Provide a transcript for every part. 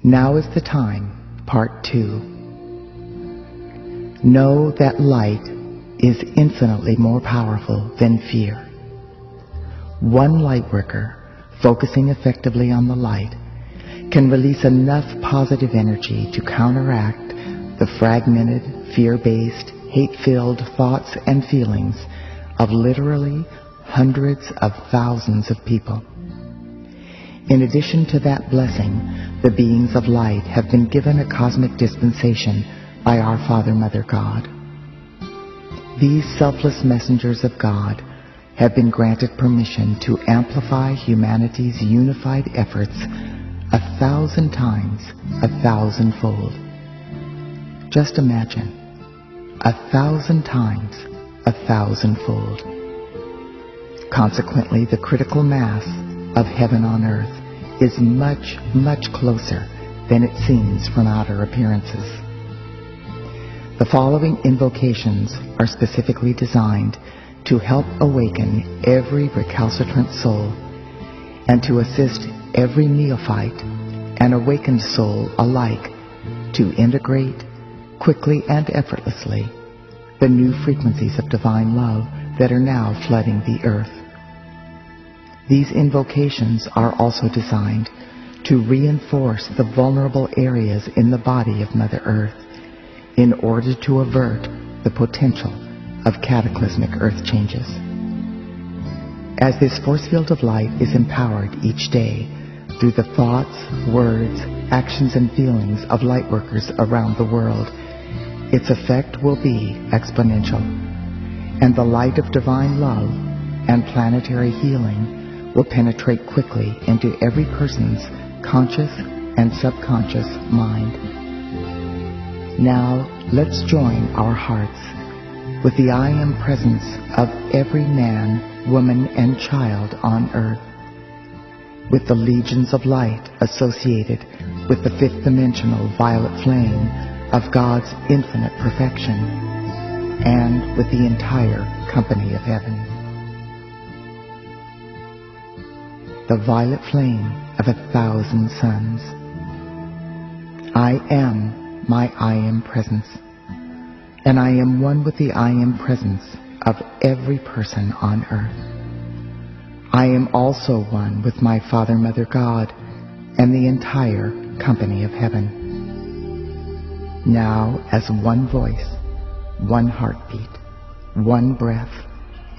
Now is the time, Part 2. Know that light is infinitely more powerful than fear. One Lightworker, focusing effectively on the light, can release enough positive energy to counteract the fragmented, fear-based, hate-filled thoughts and feelings of literally hundreds of thousands of people. In addition to that blessing, the beings of light have been given a cosmic dispensation by our Father, Mother, God. These selfless messengers of God have been granted permission to amplify humanity's unified efforts 1,000 times, 1,000-fold. Just imagine, 1,000 times, 1,000-fold. Consequently, the critical mass of heaven on earth is much, much closer than it seems from outer appearances. The following invocations are specifically designed to help awaken every recalcitrant soul and to assist every neophyte and awakened soul alike to integrate, quickly and effortlessly, the new frequencies of divine love that are now flooding the earth. These invocations are also designed to reinforce the vulnerable areas in the body of Mother Earth in order to avert the potential of cataclysmic earth changes. As this force field of light is empowered each day through the thoughts, words, actions, and feelings of Lightworkers around the world, its effect will be exponential, and the light of divine love and planetary healing will penetrate quickly into every person's conscious and subconscious mind. Now, let's join our hearts with the I Am presence of every man, woman, and child on earth, with the legions of light associated with the fifth dimensional violet flame of God's infinite perfection, and with the entire company of heaven. The violet flame of 1,000 suns. I am my I Am presence, and I am one with the I Am presence of every person on earth. I am also one with my Father, Mother, God, and the entire company of heaven. Now, as one voice, one heartbeat, one breath,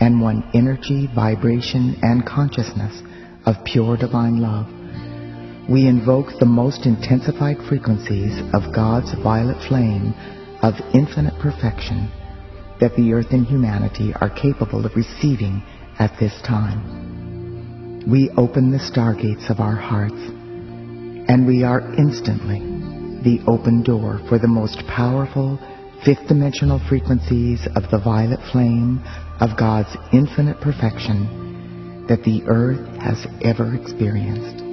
and one energy, vibration, and consciousness of pure divine love, we invoke the most intensified frequencies of God's violet flame of infinite perfection that the earth and humanity are capable of receiving at this time. We open the stargates of our hearts, and we are instantly the open door for the most powerful fifth dimensional frequencies of the violet flame of God's infinite perfection that the earth has ever experienced.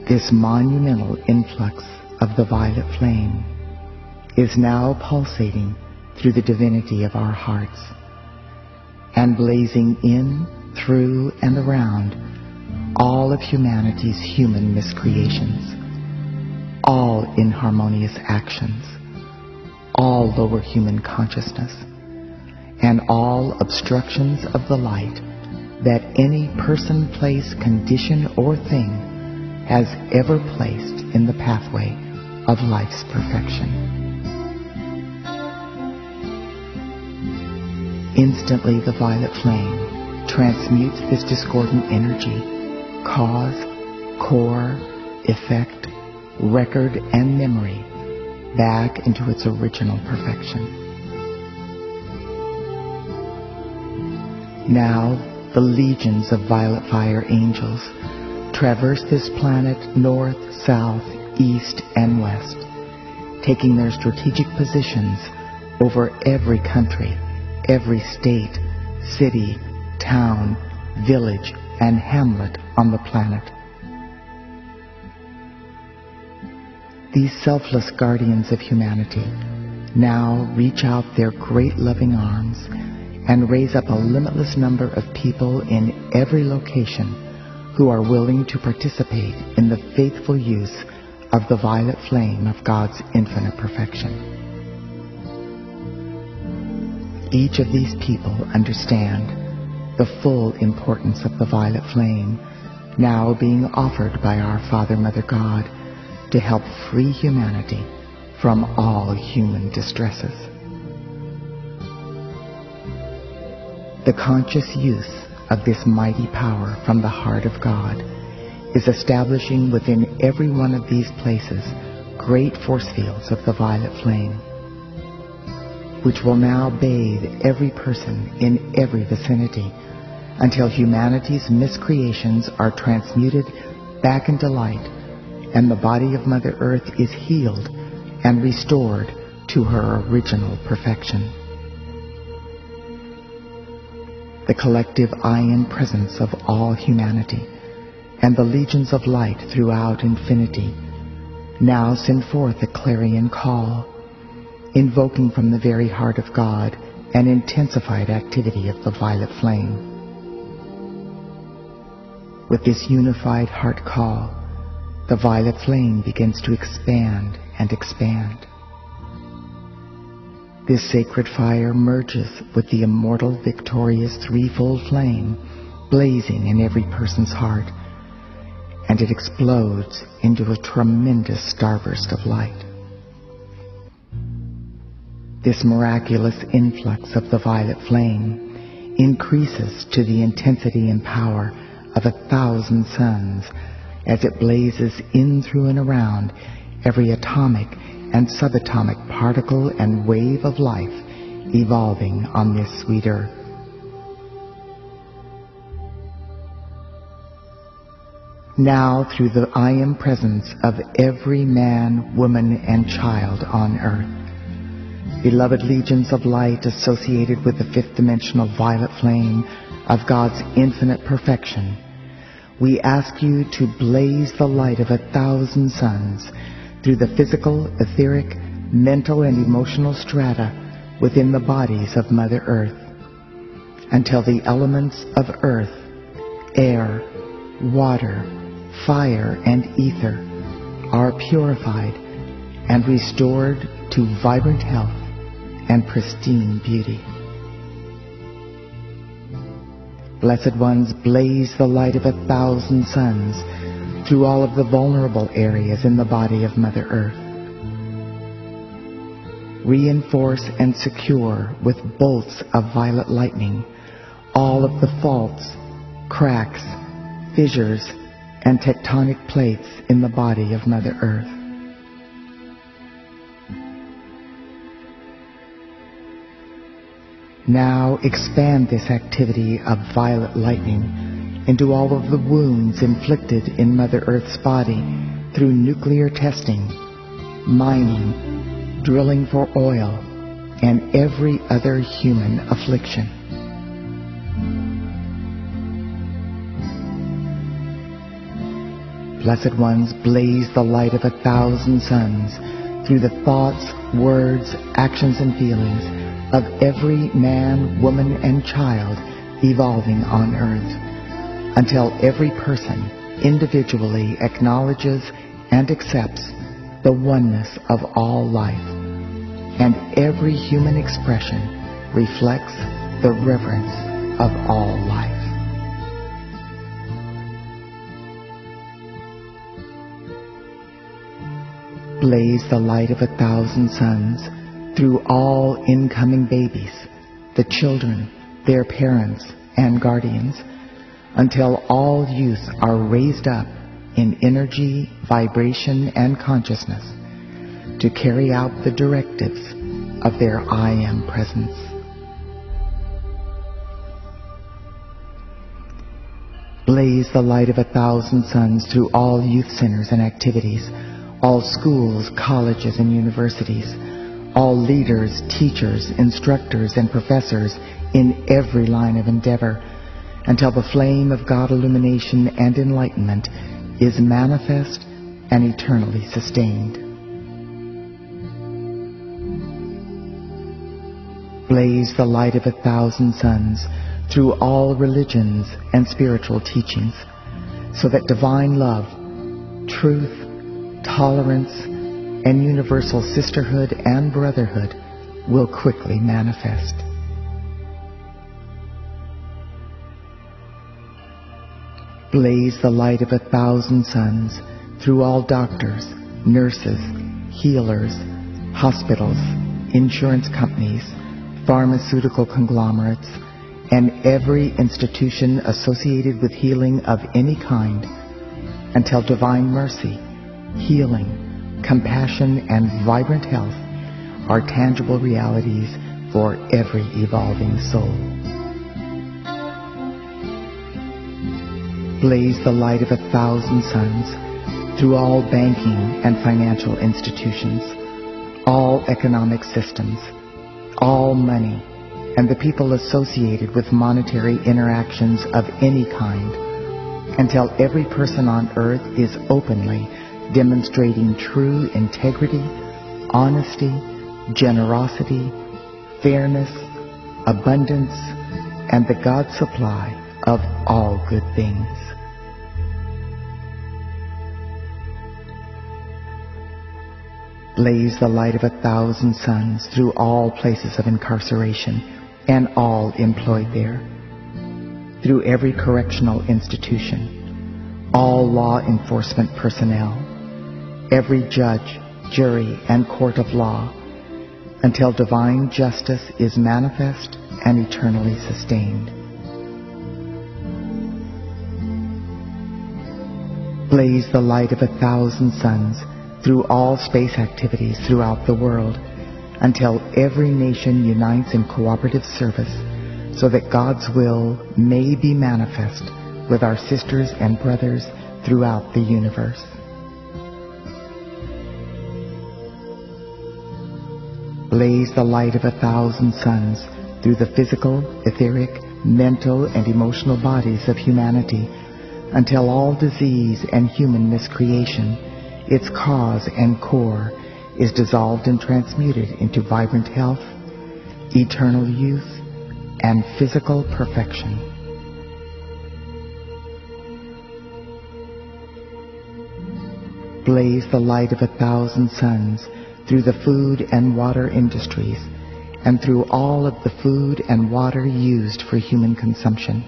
This monumental influx of the violet flame is now pulsating through the divinity of our hearts and blazing in, through, and around all of humanity's human miscreations, all inharmonious actions, all lower human consciousness, and all obstructions of the light that any person, place, condition, or thing has ever placed in the pathway of life's perfection. Instantly, the violet flame transmutes this discordant energy, cause, core, effect, record, and memory back into its original perfection. Now, the legions of violet fire angels traverse this planet north, south, east, and west, taking their strategic positions over every country, every state, city, town, village, and hamlet on the planet. These selfless guardians of humanity now reach out their great loving arms and raise up a limitless number of people in every location who are willing to participate in the faithful use of the violet flame of God's infinite perfection. Each of these people understand the full importance of the violet flame now being offered by our Father, Mother God to help free humanity from all human distresses. The conscious use of this mighty power from the heart of God is establishing within every one of these places great force fields of the violet flame, which will now bathe every person in every vicinity until humanity's miscreations are transmuted back into light and the body of Mother Earth is healed and restored to her original perfection. The collective I Am presence of all humanity and the legions of light throughout infinity now send forth a clarion call, invoking from the very heart of God an intensified activity of the violet flame. With this unified heart call, the violet flame begins to expand and expand. This sacred fire merges with the immortal, victorious threefold flame blazing in every person's heart, and it explodes into a tremendous starburst of light. This miraculous influx of the violet flame increases to the intensity and power of 1,000 suns as it blazes in, through, and around every atomic and subatomic particle and wave of life evolving on this sweet earth. Now, through the I Am presence of every man, woman, and child on earth, beloved legions of light associated with the fifth dimensional violet flame of God's infinite perfection, we ask you to blaze the light of 1,000 suns through the physical, etheric, mental, and emotional strata within the bodies of Mother Earth, until the elements of earth, air, water, fire, and ether are purified and restored to vibrant health and pristine beauty. Blessed ones, blaze the light of 1,000 suns through all of the vulnerable areas in the body of Mother Earth. Reinforce and secure with bolts of violet lightning all of the faults, cracks, fissures, and tectonic plates in the body of Mother Earth. Now expand this activity of violet lightning into all of the wounds inflicted in Mother Earth's body through nuclear testing, mining, drilling for oil, and every other human affliction. Blessed ones, blaze the light of 1,000 suns through the thoughts, words, actions, and feelings of every man, woman, and child evolving on earth, until every person individually acknowledges and accepts the oneness of all life, and every human expression reflects the reverence of all life. Blaze the light of 1,000 suns through all incoming babies, the children, their parents, and guardians, until all youth are raised up in energy, vibration, and consciousness to carry out the directives of their I Am presence. Blaze the light of 1,000 suns through all youth centers and activities, all schools, colleges, and universities, all leaders, teachers, instructors, and professors in every line of endeavor, until the flame of God illumination and enlightenment is manifest and eternally sustained. Blaze the light of 1,000 suns through all religions and spiritual teachings, so that divine love, truth, tolerance, and universal sisterhood and brotherhood will quickly manifest. Blaze the light of 1,000 suns through all doctors, nurses, healers, hospitals, insurance companies, pharmaceutical conglomerates, and every institution associated with healing of any kind, until divine mercy, healing, compassion, and vibrant health are tangible realities for every evolving soul. Blaze the light of 1,000 suns through all banking and financial institutions, all economic systems, all money, and the people associated with monetary interactions of any kind, until every person on earth is openly demonstrating true integrity, honesty, generosity, fairness, abundance, and the God supply of all good things. Blaze the light of 1,000 suns through all places of incarceration and all employed there, through every correctional institution, all law enforcement personnel, every judge, jury, and court of law, until divine justice is manifest and eternally sustained. Blaze the light of 1,000 suns through all space activities throughout the world, until every nation unites in cooperative service, so that God's will may be manifest with our sisters and brothers throughout the universe. Blaze the light of 1,000 suns through the physical, etheric, mental, and emotional bodies of humanity, until all disease and human miscreation, its cause and core, is dissolved and transmuted into vibrant health, eternal youth, and physical perfection. Blaze the light of 1,000 suns through the food and water industries, and through all of the food and water used for human consumption,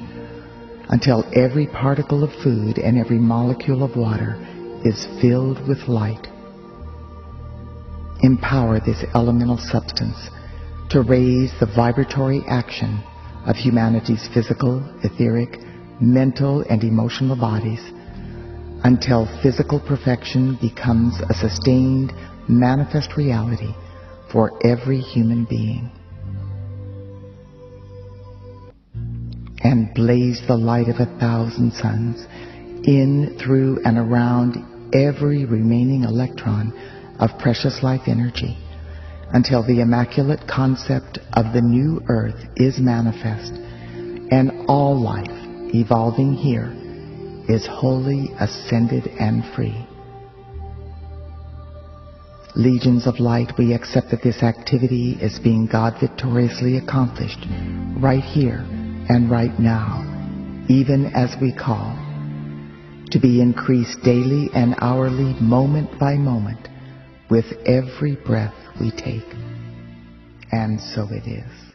until every particle of food and every molecule of water is filled with light. Empower this elemental substance to raise the vibratory action of humanity's physical, etheric, mental, and emotional bodies, until physical perfection becomes a sustained, manifest reality for every human being. And blaze the light of 1,000 suns in, through, and around every remaining electron of precious life energy, until the immaculate concept of the new earth is manifest, and all life evolving here is wholly ascended and free. Legions of light, we accept that this activity is being God victoriously accomplished right here and right now, even as we call, to be increased daily and hourly, moment by moment, with every breath we take. And so it is.